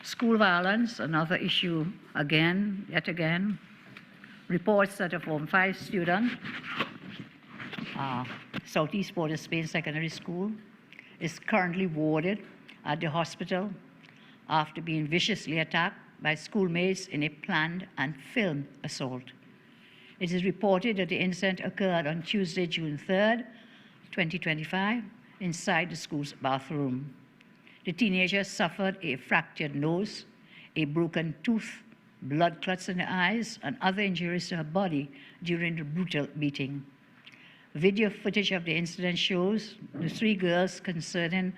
School violence, another issue again, yet again. Reports that a Form 5 student, Southeast Port of Spain Secondary School, is currently warded at the hospital after being viciously attacked by schoolmates in a planned and filmed assault. It is reported that the incident occurred on Tuesday, June 3rd, 2025, inside the school's bathroom. The teenager suffered a fractured nose, a broken tooth, blood clots in the eyes, and other injuries to her body during the brutal beating. Video footage of the incident shows the three girls concerning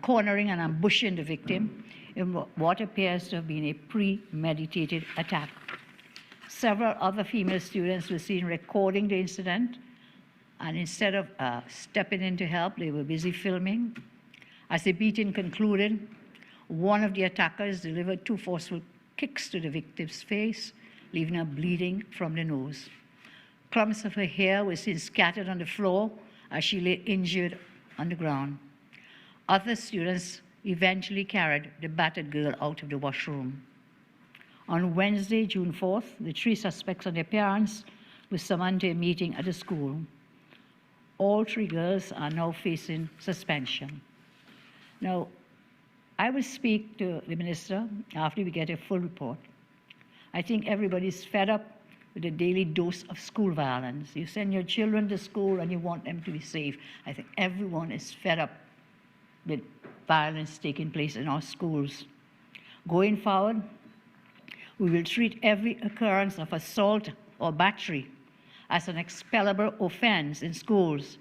cornering and ambushing the victim in what appears to have been a premeditated attack. Several other female students were seen recording the incident, and instead of stepping in to help, they were busy filming. As the beating concluded, one of the attackers delivered 2 forceful kicks to the victim's face, leaving her bleeding from the nose. Clumps of her hair were seen scattered on the floor as she lay injured on the ground. Other students eventually carried the battered girl out of the washroom. On Wednesday, June 4th, the 3 suspects and their parents were summoned to a meeting at the school. All 3 girls are now facing suspension. Now, I will speak to the minister after we get a full report. I think everybody's fed up with the daily dose of school violence. You send your children to school and you want them to be safe. I think everyone is fed up with violence taking place in our schools. Going forward, we will treat every occurrence of assault or battery as an expellable offense in schools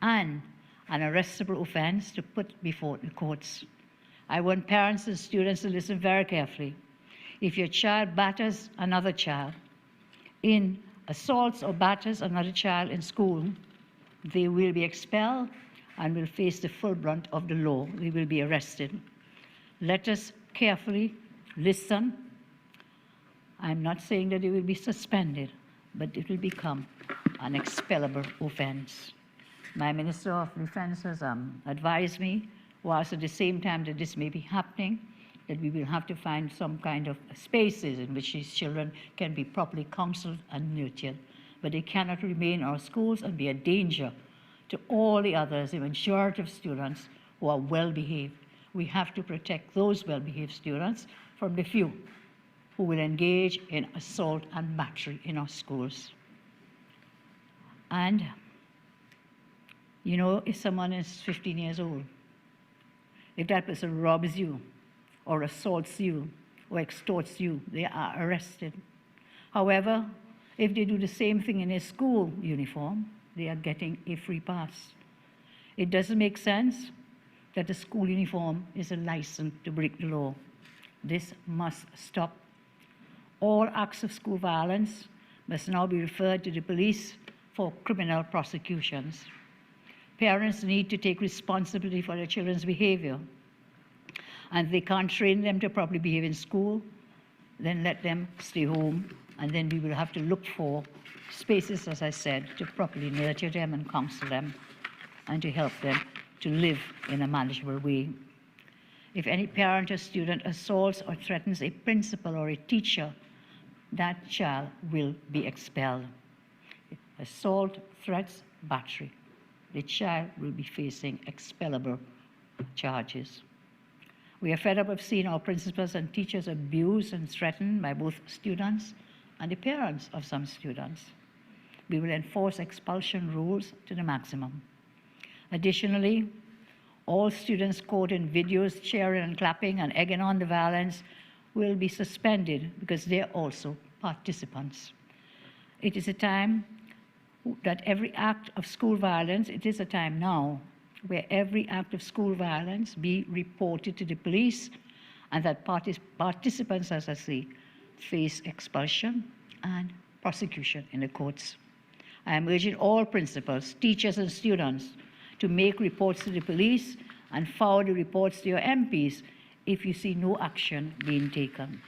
and an arrestable offense to put before the courts. I want parents and students to listen very carefully. If your child batters another child, assaults or batters another child in school, they will be expelled and will face the full brunt of the law. They will be arrested. Let us carefully listen. I'm not saying that they will be suspended, but it will become an expellable offense. My Minister of Defense has advised me, whilst at the same time that this may be happening, that we will have to find some kind of spaces in which these children can be properly counseled and nurtured. But they cannot remain in our schools and be a danger to all the others, the majority of students who are well-behaved. We have to protect those well-behaved students from the few who will engage in assault and battery in our schools. And, you know, if someone is 15 years old, if that person robs you or assaults you or extorts you, they are arrested. However, if they do the same thing in a school uniform, they are getting a free pass. It doesn't make sense that the school uniform is a license to break the law. This must stop. All acts of school violence must now be referred to the police for criminal prosecutions. Parents need to take responsibility for their children's behavior. And if they can't train them to properly behave in school, then let them stay home, and then we will have to look for spaces, as I said, to properly nurture them and counsel them, and to help them to live in a manageable way. If any parent or student assaults or threatens a principal or a teacher, that child will be expelled. Assault, threats, battery. The child will be facing expellable charges. We are fed up of seeing our principals and teachers abused and threatened by both students and the parents of some students. We will enforce expulsion rules to the maximum. Additionally, all students caught in videos cheering and clapping and egging on the violence will be suspended because they're also participants. It is a time that every act of school violence, it is a time now where every act of school violence be reported to the police and that participants, as I say, face expulsion and prosecution in the courts. I am urging all principals, teachers and students to make reports to the police and forward the reports to your MPs if you see no action being taken.